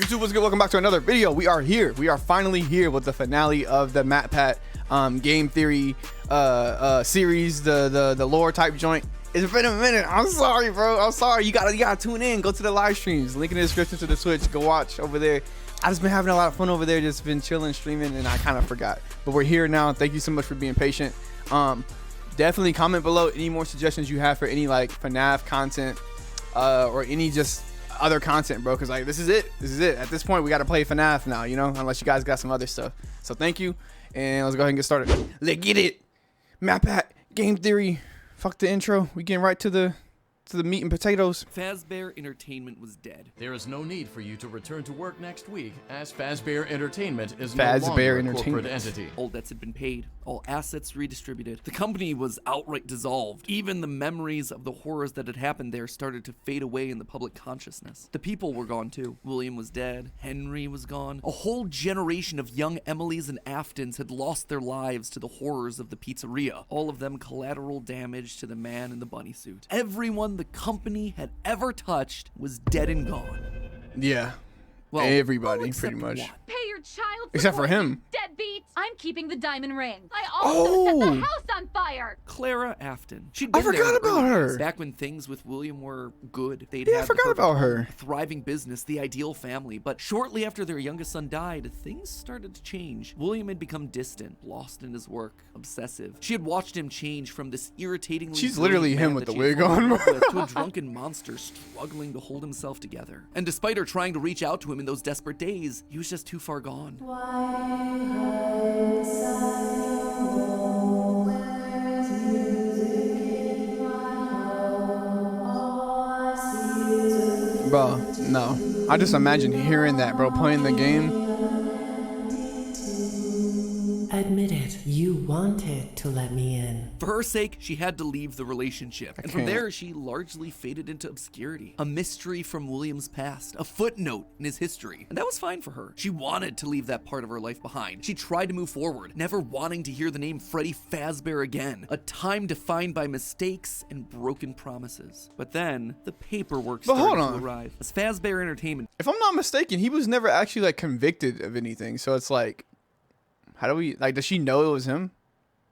YouTube, what's good? Welcome back to another video. We are here. We are finally here with the finale of the MatPat game theory series, the lore type joint. It's been a minute. I'm sorry, bro. I'm sorry. You gotta tune in. Go to the live streams. Link in the description to the Twitch. Go watch over there. I just been having a lot of fun over there. Just been chilling, streaming, and I kind of forgot. But we're here now. Thank you so much for being patient. Definitely comment below any more suggestions you have for any like FNAF content or any just other content, bro, because like this is it at this point. We got to play FNAF now, you know, unless you guys got some other stuff. So thank you, and let's go ahead and get started. Let's get it. MatPat game theory. Fuck the intro. We getting right to the meat and potatoes. Fazbear Entertainment was dead. There is no need for you to return to work next week, as Fazbear Entertainment is Fazbear no longer a Entertainment. corporate entity. All debts had been paid, all assets redistributed. The company was outright dissolved. Even the memories of the horrors that had happened there started to fade away in the public consciousness. The people were gone too. William was dead. Henry was gone. A whole generation of young Emilys and Aftons had lost their lives to the horrors of the pizzeria. All of them collateral damage to the man in the bunny suit. Everyone the company had ever touched was dead and gone. Yeah. Well, everybody pretty much. one. Pay your child Except for him. Deadbeat. I'm keeping the diamond ring. I also set the house on fire. Clara Afton. She'd I been there forgot in the about early her. days, back when things with William were good. They'd Yeah, I had the forgot perfect about home, her. a thriving business, the ideal family. But shortly after their youngest son died, things started to change. William had become distant, lost in his work, obsessive. She had watched him change from this irritatingly She's literally brilliant him man with that the she had wig fallen in on. love with to a drunken monster struggling to hold himself together. And despite her trying to reach out to him in those desperate days, he was just too far gone. Bro, no. I just imagine hearing that, bro, playing the game. Admit it, you wanted to let me in. For her sake, she had to leave the relationship. And from can't. there, she largely faded into obscurity. A mystery from William's past, a footnote in his history. And that was fine for her. She wanted to leave that part of her life behind. She tried to move forward, never wanting to hear the name Freddy Fazbear again. A time defined by mistakes and broken promises. But then, the paperwork But hold started to on. arrive. As Fazbear Entertainment If I'm not mistaken, he was never actually like convicted of anything. So it's like, how do we, like, does she know it was him?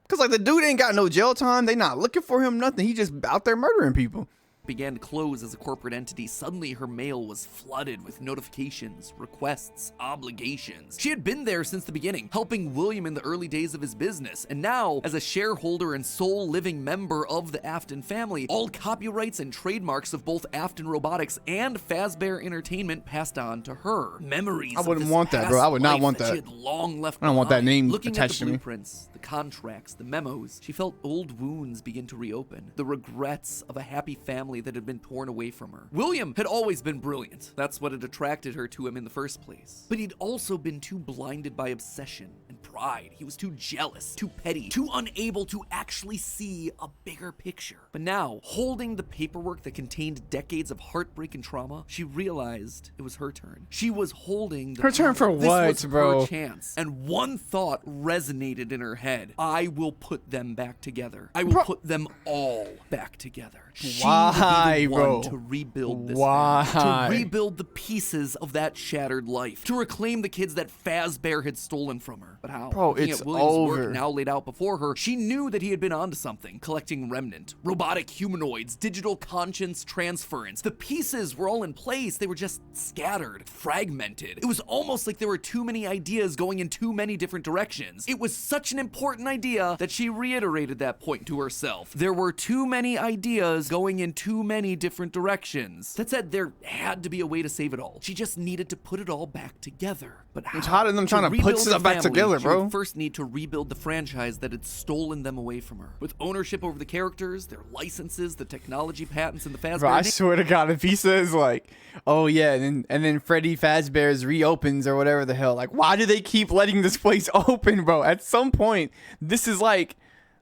Because like the dude ain't got no jail time. They not looking for him, nothing. He just out there murdering people. began to close as a corporate entity, suddenly her mail was flooded with notifications, requests, obligations. She had been there since the beginning, helping William in the early days of his business, and now, as a shareholder and sole living member of the Afton family, all copyrights and trademarks of both Afton Robotics and Fazbear Entertainment passed on to her. Memories I wouldn't of this want that, bro. I past would not life want She that. had long left I don't want that behind. name Looking attached at to the me. blueprints, the contracts, the memos, she felt old wounds begin to reopen. The regrets of a happy family that had been torn away from her. William had always been brilliant. That's what had attracted her to him in the first place. But he'd also been too blinded by obsession and pride. He was too jealous, too petty, too unable to actually see a bigger picture. But now, holding the paperwork that contained decades of heartbreak and trauma, she realized it was her turn. She was holding the Her turn for This what, was bro? Her chance. And one thought resonated in her head. I will put them back together. I will Bro. put them all back together. She Why, would be the bro? one to rebuild this Why? family, to rebuild the pieces of that shattered life, to reclaim the kids that Fazbear had stolen from her. But how? Bro, Looking it's at William's over. work now laid out before her, she knew that he had been onto something, collecting remnant, robotic humanoids, digital conscience transference. The pieces were all in place. They were just scattered, fragmented. It was almost like there were too many ideas going in too many different directions. It was such an important idea that she reiterated that point to herself. There were too many ideas going in too many different directions. That said, there had to be a way to save it all. She just needed to put it all back together. But how? I'm tired of them trying to put rebuild stuff the back family, together, she bro. would first need to rebuild the franchise that had stolen them away from her. With ownership over the characters, their licenses, the technology patents, and the Fazbear Bro, I swear to God, if he says like, "Oh yeah," and then Freddy Fazbear's reopens or whatever the hell, like, why do they keep letting this place open, bro? At some point, this is like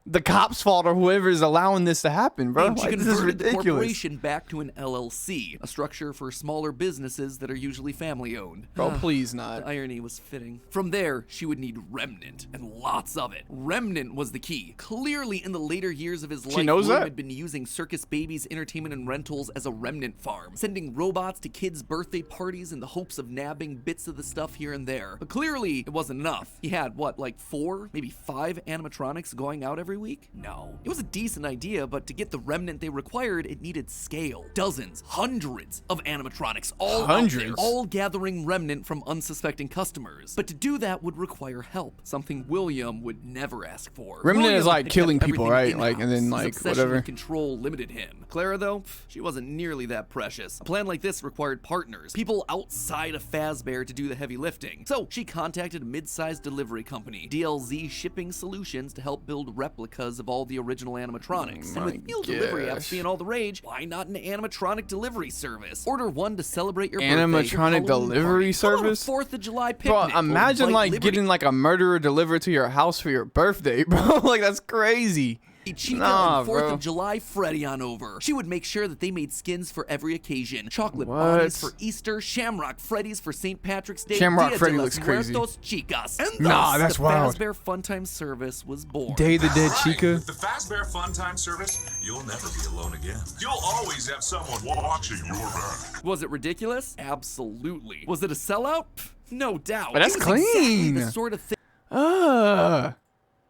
the cops' fault or whoever is allowing this to happen, bro. And she Like, this is converted the ridiculous. corporation back to an LLC, a structure for smaller businesses that are usually family-owned. Bro, please The not. irony was fitting. From there, she would need remnant, and lots of it. Remnant was the key. Clearly, in the later years of his life, knows William that? had been using Circus Babies Entertainment and Rentals as a remnant farm, sending robots to kids' birthday parties in the hopes of nabbing bits of the stuff here and there. But clearly, it wasn't enough. He had, what, like 4, maybe 5 animatronics going out every week? No. It was a decent idea, but to get the remnant they required, it needed scale. Dozens, hundreds of animatronics, all out there, Hundreds? all gathering remnant from unsuspecting customers. But to do that would require help, something William would never ask for. Remnant is William like had killing kept people, everything right? Like, and then, in-house. like, His obsession whatever. with control limited him. Clara, though, she wasn't nearly that precious. A plan like this required partners, people outside of Fazbear to do the heavy lifting. So she contacted a mid-sized delivery company, DLZ Shipping Solutions, to help build replicas of all the original animatronics. And my with meal delivery apps gosh. being all the rage, why not an animatronic delivery service? Order one to celebrate your birthday, your Animatronic Halloween delivery party. How about a service? 4th of July Bro, picnic, or imagine invite like Liberty getting like a murderer delivered to your house for your birthday, bro. Like, that's crazy. Chica Nah, and 4th bro. of July Freddy on over. She would make sure that they made skins for every occasion. Chocolate What? bodies for Easter, Shamrock Freddy's for St. Patrick's Day, Shamrock Dia Freddy de looks los crazy. Muertos Chicas. And Nah, thus, that's the wild. Fazbear Funtime service was born. Day of the Dead Right. Chica. With the Fazbear Funtime service, you'll never be alone again. You'll always have someone watching your back. Was it ridiculous? Absolutely. Was it a sellout? Pff, no doubt. But that's It was exactly clean. the sort of thing.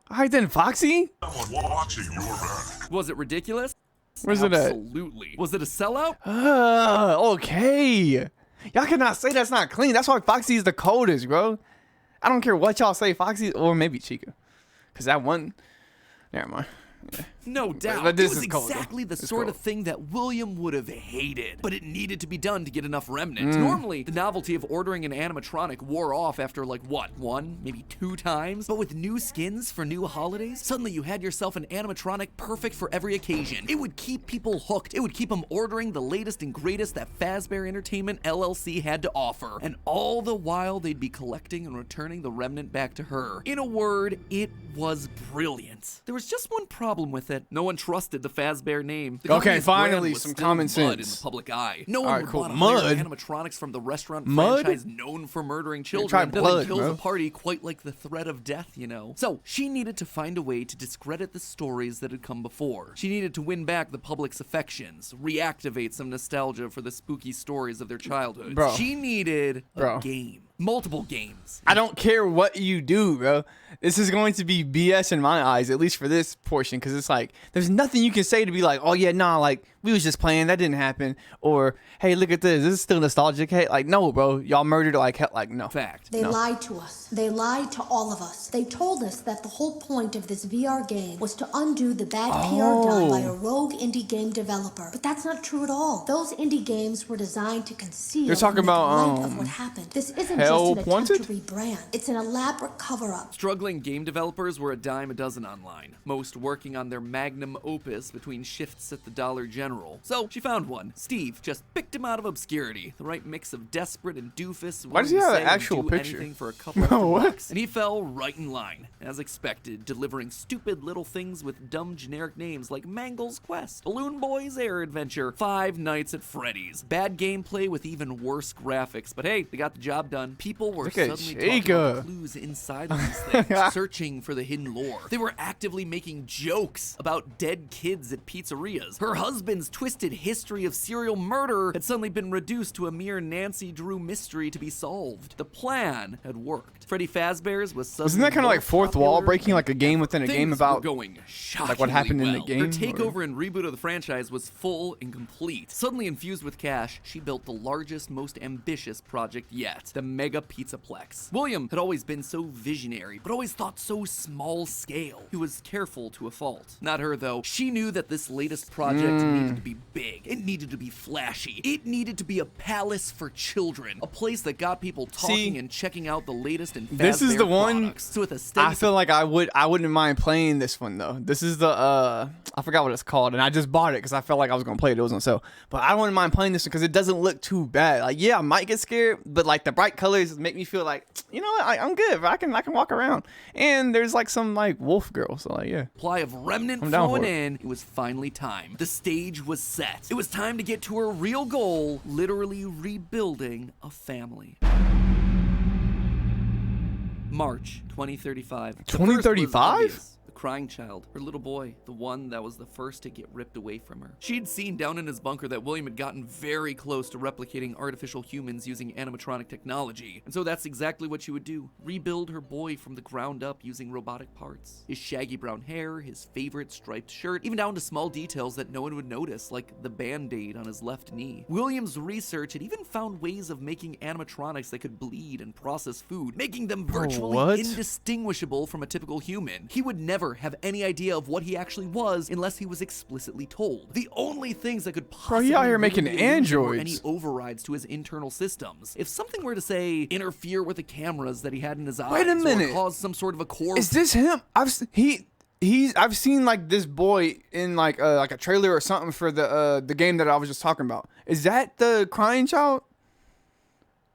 All right then, Foxy. Someone watching your back. Was it ridiculous? Where's it at? Absolutely. Was it a sellout? Okay. Y'all cannot say that's not clean. That's why Foxy is the coldest, bro. I don't care what y'all say, Foxy, or maybe Chica. Cause that one, never mind. No doubt. but this it was is cold, though. exactly the It's sort of cold. thing that William would have hated, but it needed to be done to get enough remnant. Mm. Normally, the novelty of ordering an animatronic wore off after like what, 1, maybe 2 times? But with new skins for new holidays, suddenly you had yourself an animatronic perfect for every occasion. It would keep people hooked. It would keep them ordering the latest and greatest that Fazbear Entertainment LLC had to offer. And all the while, they'd be collecting and returning the remnant back to her. In a word, it was brilliant. There was just one problem with it. No one trusted the Fazbear name. The Okay, company's brand finally, was some still common mud sense. in the public eye. No one Alright, would cool. want to hire Mud? animatronics from the restaurant Mud? franchise known for murdering try children that blood, then kills bro. a party quite like the threat of death, you know. So she needed to find a way to discredit the stories that had come before. She needed to win back the public's affections, reactivate some nostalgia for the spooky stories of their childhoods. Bro. She needed a Bro. game. Multiple games. I don't care what you do, bro. This is going to be BS in my eyes, at least for this portion, because it's like there's nothing you can say to be like, oh yeah, nah, like we was just playing, that didn't happen, or hey, look at this is still nostalgic. Hey, like no, bro, y'all murdered like hell, like no. Fact. They lied to us. They lied to all of us. They told us that the whole point of this VR game was to undo the bad PR done by a rogue indie game developer. But that's not true at all. Those indie games were designed to conceal They're talking and make about, light of what happened. This isn't Hell just an Wanted? attempt to rebrand. It's an elaborate cover-up. Struggling game developers were a dime a dozen online, most working on their magnum opus between shifts at the Dollar General. So she found one. Steve just picked him out of obscurity, the right mix of desperate and doofus. Why does willing he to have say an and actual do picture? anything for a couple Bro, of what? bucks. And he fell right in line, as expected, delivering stupid little things with dumb generic names like Mangle's Quest, Balloon Boy's Air Adventure, Five Nights at Freddy's. Bad gameplay with even worse graphics, but hey, they got the job done. People were Look at suddenly talking Chica. about the clues inside of these things, searching for the hidden lore. They were actively making jokes about dead kids at pizzerias. Her husband's twisted history of serial murder had suddenly been reduced to a mere Nancy Drew mystery to be solved. The plan had worked. Freddy Fazbear's was suddenly Isn't that kind of more like fourth wall popular breaking, like a game within a Things game were about going shockingly like what happened in the well. game, Her or- takeover and reboot of the franchise was full and complete. Suddenly infused with cash, she built the largest, most ambitious project yet, the Mega Pizzaplex. William had always been so visionary, but always thought so small scale. He was careful to a fault. Not her, though. She knew that this latest project needed needed to be big. It needed to be flashy. It needed to be a palace for children. A place that got people talking and checking out the latest in Fazbear This is the one products. So with a steady I feel like I wouldn't mind playing this one though. This is the I forgot what it's called, and I just bought it because I felt like I was gonna play it. It was on sale, but I wouldn't mind playing this one because it doesn't look too bad. Like, yeah, I might get scared, but like the bright colors make me feel like, you know what, I'm good. I can walk around, and there's like some like wolf girl, so like, yeah. Supply of remnant flowing in. It was finally time. The stage was set. It was time to get to her real goal, literally rebuilding a family. March 2035. 2035? Crying child, her little boy, the one that was the first to get ripped away from her. She'd seen down in his bunker that William had gotten very close to replicating artificial humans using animatronic technology, and so that's exactly what she would do, rebuild her boy from the ground up using robotic parts. His shaggy brown hair, his favorite striped shirt, even down to small details that no one would notice, like the band-aid on his left knee. William's research had even found ways of making animatronics that could bleed and process food, making them virtually indistinguishable from a typical human. He would never have any idea of what he actually was unless he was explicitly told. The only things that could possibly out here making were any androids. overrides to his internal systems. If something were to say interfere with the cameras that he had in his eyes, Wait a minute. or cause some sort of a core. Is this him? I've seen like this boy in like a trailer or something for the game that I was just talking about. Is that the crying child?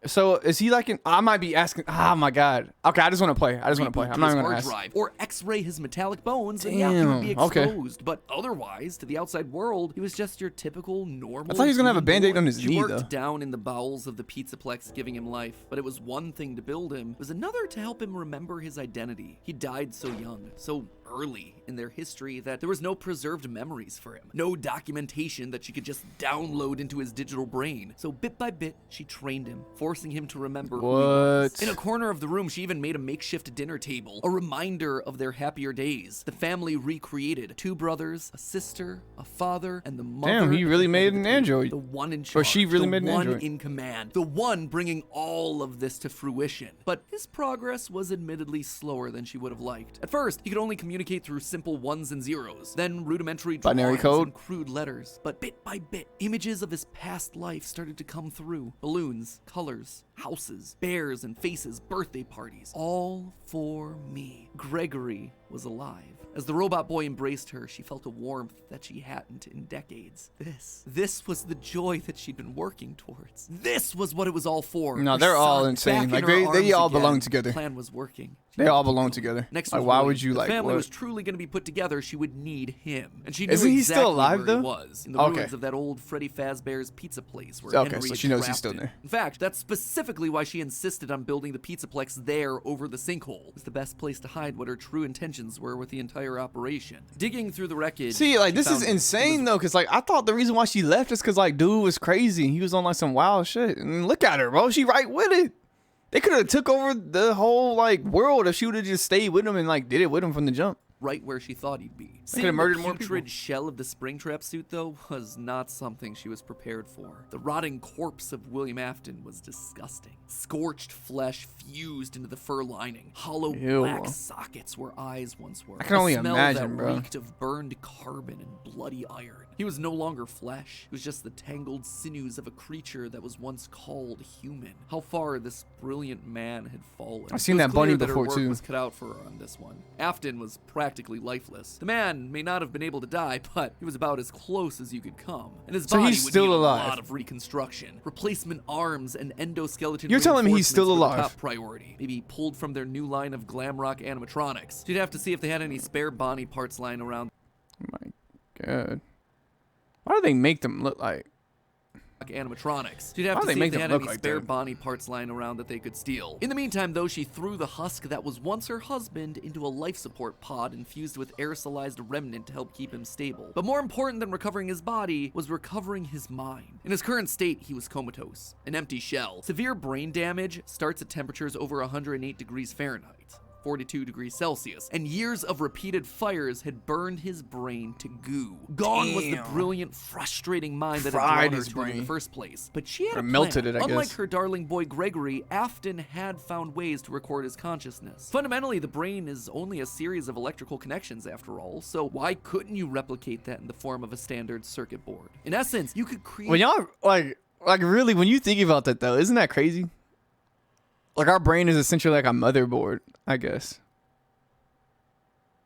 So is he like I might be asking. Oh my god. Okay, I just want to play. I'm not even gonna ask. Drive, or X-ray his metallic bones, and yeah, he would be exposed. But otherwise, to the outside world, he was just your typical normal. I thought he was gonna have a band-aid on his she knee worked though. Down in the bowels of the Pizzaplex, giving him life. But it was one thing to build him. It was another to help him remember his identity. He died so young, so early in their history that there was no preserved memories for him. No documentation that she could just download into his digital brain. So bit by bit, she trained him, forcing him to remember who he was. In a corner of the room, she even made a makeshift dinner table, a reminder of their happier days. The family recreated 2 brothers, a sister, a father, and the mother. Damn, he really made an android. The one in charge. Or she really made an android. The one in command. The one bringing all of this to fruition. But his progress was admittedly slower than she would have liked. At first, he could only communicate through simple 1s and 0s, then rudimentary binary drawings code and crude letters. But bit by bit, images of his past life started to come through. Balloons, colors, houses, bears and faces, birthday parties. All for me. Gregory was alive. As the robot boy embraced her, she felt a warmth that she hadn't in decades. This was the joy that she'd been working towards. This was what it was all for. No, Her they're all son insane. back Like in her they all arms again. belong together. The plan was working. They all belong together. Next like, was why William. would you the like? family What? was truly going to be put together. She would need him, and she knew Isn't he exactly still alive, where though? he was in the Okay. ruins of that old Freddy Fazbear's pizza place where Okay, Henry so had she knows trapped he's still him. there. In fact, that's specifically why she insisted on building the Pizzaplex there over the sinkhole. It was the best place to hide what her true intentions were with the entire operation. Digging through the wreckage. See, like she this is found- insane though, cause like I thought the reason why she left is cause like dude was crazy. He was on like some wild shit. And look at her, bro. She right with it. They could have took over the whole like world if she would have just stayed with him and like did it with him from the jump. Right where she thought he'd be. coulda Seeing murdered the more people. putrid shell of the Springtrap suit, though, was not something she was prepared for. The rotting corpse of William Afton was disgusting. Scorched flesh fused into the fur lining. Hollow Ew. black sockets where eyes once were. I can only A smell imagine, that bro. reeked of burned carbon and bloody iron. He was no longer flesh. It was just the tangled sinews of a creature that was once called human. How far this brilliant man had fallen. I've seen It was that bunny clear that her before, work too. was cut out for her on this one. Afton was practically lifeless. The man may not have been able to die, but he was about as close as you could come. And his So body he's would still need alive. a lot of reconstruction. Replacement arms and endoskeleton You're telling me he's still reinforcements were the alive? top priority. Maybe pulled from their new line of glam rock animatronics. You'd have to see if they had any spare Bonnie parts lying around. Oh my god. Why do they make them look like? Animatronics. She'd have Why to do they see make if they them had look any like spare that? Bonnie parts lying around that they could steal. In the meantime, though, she threw the husk that was once her husband into a life support pod infused with aerosolized remnant to help keep him stable. But more important than recovering his body was recovering his mind. In his current state, he was comatose, an empty shell. Severe brain damage starts at temperatures over 108 degrees Fahrenheit. 42 degrees Celsius, and years of repeated fires had burned his brain to goo. Gone was the brilliant, frustrating mind that had drawn her to it in the first place. But she had a plan. Melted it, I Unlike guess. her darling boy Gregory, Afton had found ways to record his consciousness. Fundamentally, the brain is only a series of electrical connections after all, so why couldn't you replicate that in the form of a standard circuit board? In essence, you could create... When y'all, like really, when you think about that though, isn't that crazy? Like our brain is essentially like a motherboard, I guess.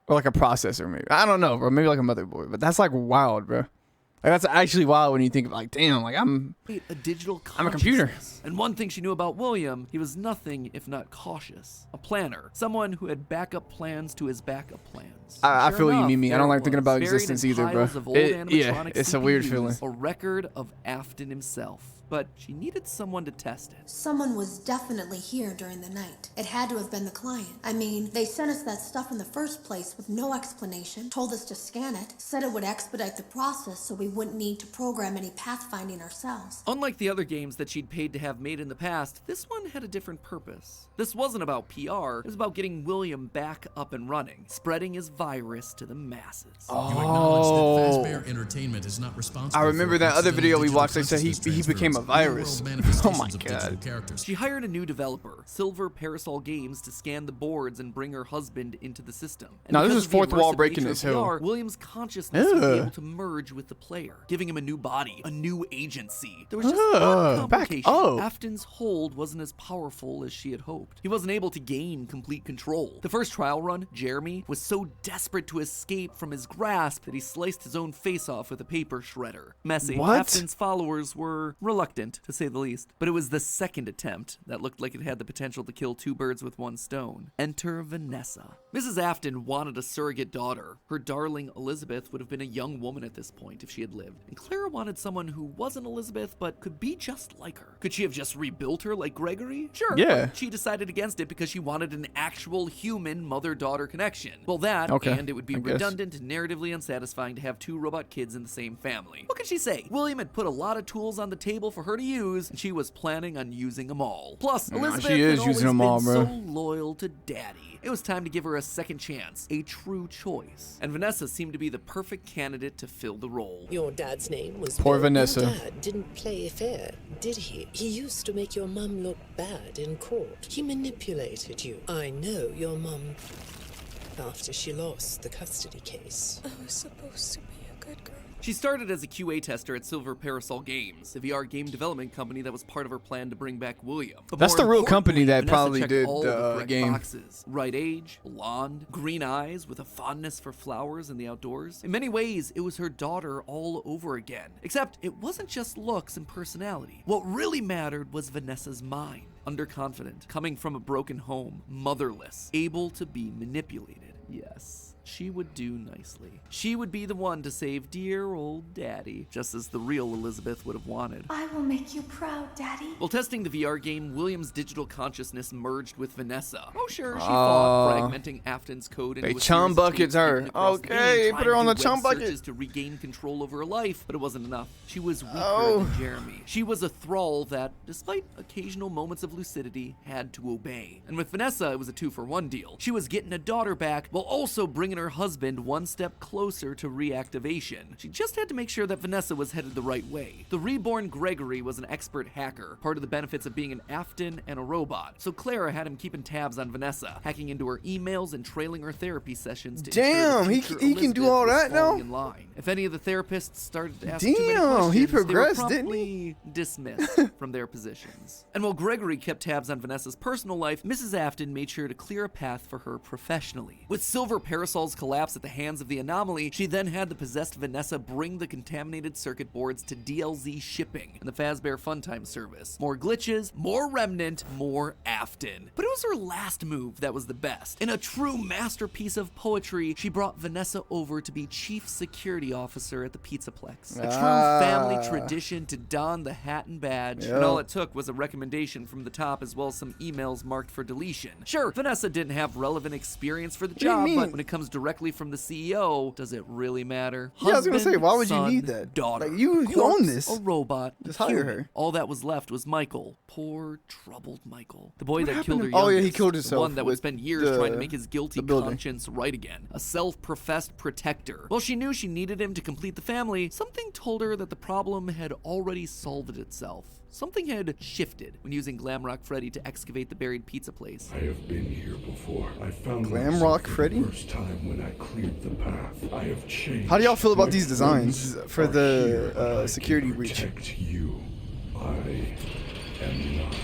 Or like a processor, maybe. I don't know, bro. Maybe like a motherboard. But that's like wild, bro. Like that's actually wild when you think of like, damn, like I'm a digital I'm a computer. And one thing she knew about William, he was nothing if not cautious. A planner. Someone who had backup plans to his backup plans. I Sure feel what you enough, mean. I don't there like thinking was, about buried existence in either, bro. piles of old Yeah, animatronic it's a weird CPUs, feeling. A record of Afton himself. But she needed someone to test it. Someone was definitely here during the night. It had to have been the client. I mean, they sent us that stuff in the first place with no explanation, told us to scan it, said it would expedite the process so we wouldn't need to program any pathfinding ourselves. Unlike the other games that she'd paid to have made in the past, this one had a different purpose. This wasn't about PR, it was about getting William back up and running, spreading his virus to the masses. You acknowledge that Fazbear Entertainment is not responsible. I remember for that other incidental video we digital watched, they said he consciousness became a transfers, virus. real-world Oh my manifestations of digital God. characters. She hired a new developer, Silver Parasol Games, to scan the boards and bring her husband into the system. And Now, this because is of the fourth wall immersive breaking nature as of hell. VR, William's consciousness would be Ugh. able to merge with the player, giving him a new body, a new agency. There was just Ugh, one back complication. up. Afton's hold wasn't as powerful as she had hoped. He wasn't able to gain complete control. The first trial run, Jeremy, was so desperate to escape from his grasp that he sliced his own face off with a paper shredder. Messy. What? Afton's followers were reluctant, to say the least. But it was the second attempt that looked like it had the potential to kill two birds with one stone. Enter Vanessa. Mrs. Afton wanted a surrogate daughter. Her darling Elizabeth would have been a young woman at this point if she had lived. And Clara wanted someone who wasn't Elizabeth but could be just like her. Could she have just rebuilt her like Gregory? Sure. Yeah. But she decided against it because she wanted an actual human mother-daughter connection. Well, that, Okay, and it would be I guess. redundant and narratively unsatisfying to have two robot kids in the same family. What could she say? William had put a lot of tools on the table for her to use, and she was planning on using them all. Plus, Nah, Elizabeth she is had using them always all, been bro. so loyal to Daddy. It was time to give her a second chance, a true choice. And Vanessa seemed to be the perfect candidate to fill the role. Your dad's name was Poor Bill. Vanessa. Your dad didn't play fair, did he? He used to make your mum look bad in court. He manipulated you. I know your mum after she lost the custody case. I was supposed to be a good girl. She started as a QA tester at Silver Parasol Games, a VR game development company that was part of her plan to bring back William. But That's more the real company importantly, that Vanessa probably checked did all the, correct game. Boxes. Right age, blonde, green eyes, with a fondness for flowers and the outdoors. In many ways, it was her daughter all over again. Except it wasn't just looks and personality. What really mattered was Vanessa's mind. Underconfident, coming from a broken home, motherless, able to be manipulated. Yes. She would do nicely. She would be the one to save dear old Daddy, just as the real Elizabeth would have wanted. I will make you proud, Daddy. While testing the VR game, William's digital consciousness merged with Vanessa. Oh sure, she fought, fragmenting Afton's code into They a chum series of buckets tapes her. hidden across the Okay, game, put her trying on to the do chum web bucket. searches to regain control over her life, but it wasn't enough. She was weaker Oh. than Jeremy. She was a thrall that, despite occasional moments of lucidity, had to obey. And with Vanessa, it was a 2-for-1 deal. She was getting a daughter back while also bringing her husband one step closer to reactivation. She just had to make sure that Vanessa was headed the right way. The reborn Gregory was an expert hacker, part of the benefits of being an Afton and a robot. So Clara had him keeping tabs on Vanessa, hacking into her emails and trailing her therapy sessions to ensure Damn, the he future can do Elizabeth all was that now? falling in line. If any of the therapists started to ask too many Damn, questions, he progressed, they were didn't he? promptly dismissed from their positions. And while Gregory kept tabs on Vanessa's personal life, Mrs. Afton made sure to clear a path for her professionally. With Silver Parasol's collapse at the hands of the anomaly, she then had the possessed Vanessa bring the contaminated circuit boards to DLZ shipping and the Fazbear Funtime service. More glitches, more remnant, more Afton. But it was her last move that was the best. In a true masterpiece of poetry, she brought Vanessa over to be chief security officer at the Pizzaplex. A true family tradition to don the hat and badge. And all it took was a recommendation from the top as well as some emails marked for deletion. Sure, Vanessa didn't have relevant experience for the do you job, mean? but when it comes directly from the CEO, does it really matter? Yeah, I was gonna say, Husband, why would you son, need that? Daughter, Like, you corpse, own this. A robot, Just a hire human. her. All that was left was Michael. Poor, troubled Michael. The boy that killed her happened to- oh, yeah, he youngest, killed the himself one that would with spend years trying to make his guilty building. conscience right again. A self-professed protector. While she knew she needed him to complete the family, something told her that the problem had already solved itself. Something had shifted when using Glamrock Freddy to excavate the buried pizza place. I have been here before. I found Glamrock myself for Freddy? the first time when I cleared the path. I have changed. How do y'all feel about My these designs friends for are the, here, but I security can breach? protect you. I am not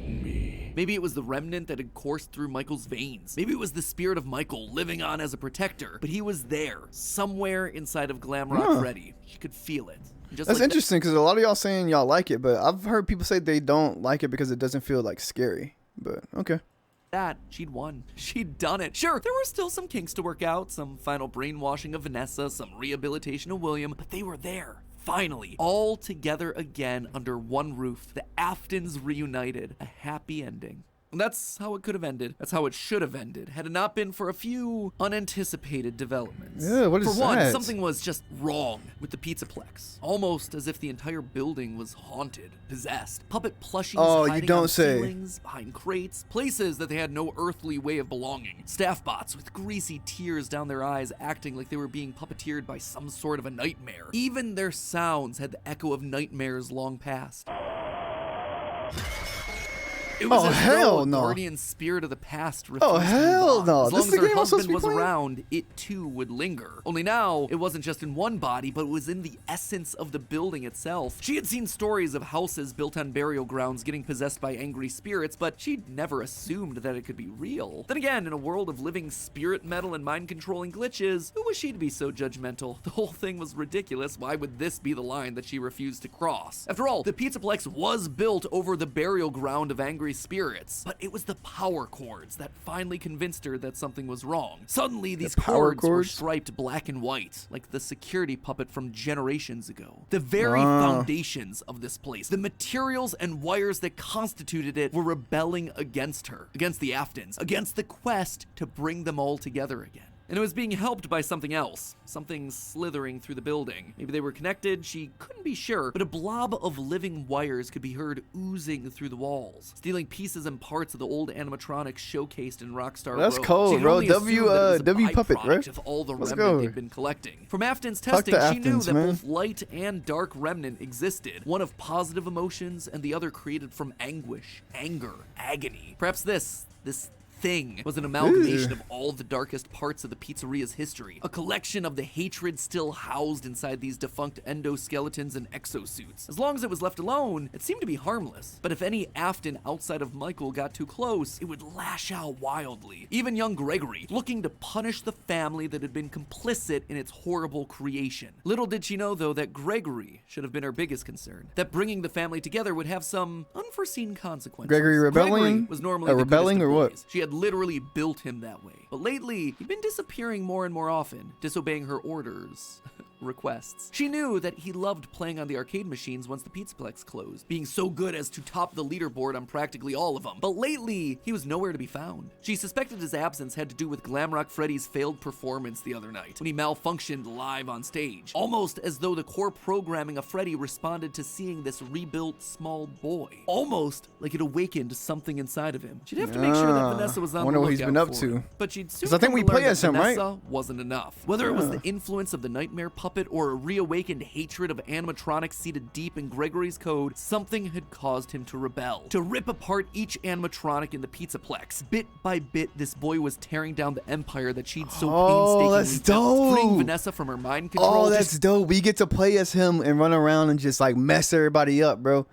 me. Maybe it was the remnant that had coursed through Michael's veins. Maybe it was the spirit of Michael living on as a protector. But he was there, somewhere inside of Glamrock Freddy. She could feel it. Just That's like interesting because a lot of y'all saying y'all like it, but I've heard people say they don't like it because it doesn't feel like scary. But okay. that, she'd won. She'd done it. Sure, there were still some kinks to work out, some final brainwashing of Vanessa, some rehabilitation of William, but they were there. Finally, all together again under one roof. The Aftons reunited. A happy ending. And that's how it could have ended. That's how it should have ended, had it not been for a few unanticipated developments. Yeah, what is For one, that? something was just wrong with the Pizzaplex. Almost as if the entire building was haunted, possessed. Puppet plushies Oh, you hiding don't on say. ceilings, behind crates, places that they had no earthly way of belonging. Staff bots with greasy tears down their eyes, acting like they were being puppeteered by some sort of a nightmare. Even their sounds had the echo of nightmares long past. It was Oh, as hell though a no. guardian spirit of the past Oh, refused to move hell on. no. As This long is as the her game I'm supposed husband to be was playing? around, it too would linger. Only now, it wasn't just in one body, but it was in the essence of the building itself. She had seen stories of houses built on burial grounds getting possessed by angry spirits, but she'd never assumed that it could be real. Then again, in a world of living spirit metal and mind-controlling glitches, who was she to be so judgmental? The whole thing was ridiculous. Why would this be the line that she refused to cross? After all, the Pizzaplex was built over the burial ground of angry spirits, but it was the power cords that finally convinced her that something was wrong. Suddenly, these power cords were cords? striped black and white, like the security puppet from generations ago. The very foundations of this place, the materials and wires that constituted it, were rebelling against her, against the Aftons, against the quest to bring them all together again. And it was being helped by something else, something slithering through the building. Maybe they were connected, she couldn't be sure, but a blob of living wires could be heard oozing through the walls, stealing pieces and parts of the old animatronics showcased in Rockstar That's Road. cold, She had bro. only assumed that it was a W puppet, byproduct right? of all the Let's remnant go. they'd been collecting. From Afton's Fuck testing, the she knew Aftons, that man. both light and dark remnant existed, one of positive emotions and the other created from anguish, anger, agony. Perhaps this thing was an amalgamation of all the darkest parts of the pizzeria's history, a collection of the hatred still housed inside these defunct endoskeletons and exosuits. As long as it was left alone, it seemed to be harmless. But if any Afton outside of Michael got too close, it would lash out wildly. Even young Gregory, looking to punish the family that had been complicit in its horrible creation. Little did she know, though, that Gregory should have been her biggest concern, that bringing the family together would have some unforeseen consequences. Gregory rebelling? Gregory was normally the Rebelling goodest of or what? boys. She had literally built him that way. But lately, he'd been disappearing more and more often, disobeying her orders. Requests. She knew that he loved playing on the arcade machines once the Pizzaplex closed, being so good as to top the leaderboard on practically all of them. But lately, he was nowhere to be found. She suspected his absence had to do with Glamrock Freddy's failed performance the other night, when he malfunctioned live on stage. Almost as though the core programming of Freddy responded to seeing this rebuilt small boy. Almost like it awakened something inside of him. She'd have to make sure that Vanessa was on wonder the what he's lookout been up for to. him. But she'd soon 'Cause I think come we to learn play that as him, right? Vanessa wasn't enough. Whether it was the influence of the nightmare puppet or a reawakened hatred of animatronics seated deep in Gregory's code, something had caused him to rebel, to rip apart each animatronic in the Pizzaplex. Bit by bit, this boy was tearing down the empire that she'd so painstakingly that's built, freeing dope. Vanessa from her mind control. Oh, that's dope. We get to play as him and run around and just like mess everybody up, bro.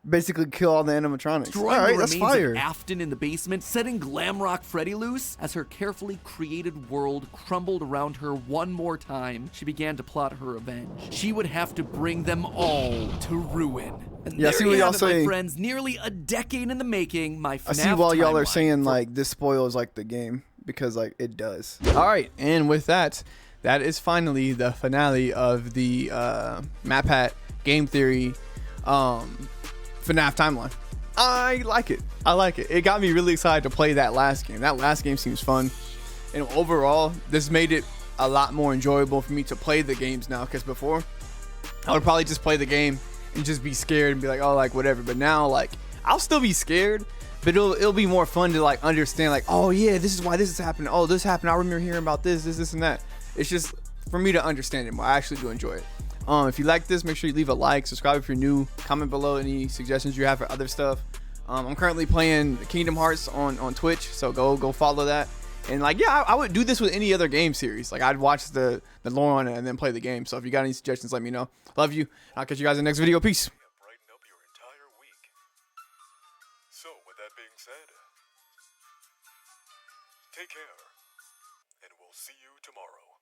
Basically kill all the animatronics. All destroying right, the that's remains fire. of Afton in the basement, setting Glamrock Freddy loose. As her carefully created world crumbled around her one more time, she began to plot her revenge. She would have to bring them all to ruin. And Yeah, I there see you what y'all have it, my say. friends. Nearly a decade in the making. My FNAF I see why y'all are timeline. saying like this spoils like the game because like it does. All right, and with that, that is finally the finale of the Map Hat Game Theory FNAF timeline. I like it. I like it. It got me really excited to play that last game. That last game seems fun, and overall, this made it a lot more enjoyable for me to play the games now. Because before, I would probably just play the game and just be scared and be like, oh, like whatever. But now, like, I'll still be scared, but it'll be more fun to like understand, like, oh yeah, this is why this is happening. Oh, this happened. I remember hearing about this, and that. It's just for me to understand it more. I actually do enjoy it. If you like this, make sure you leave a like, subscribe if you're new, comment below any suggestions you have for other stuff. I'm currently playing Kingdom Hearts on Twitch, so go follow that. And like, yeah, I would do this with any other game series. Like, I'd watch the lore on it and then play the game. So if you got any suggestions, let me know. Love you. I'll catch you guys in the next video. Peace. Brighten up your entire week. So, with that being said, take care, and we'll see you tomorrow.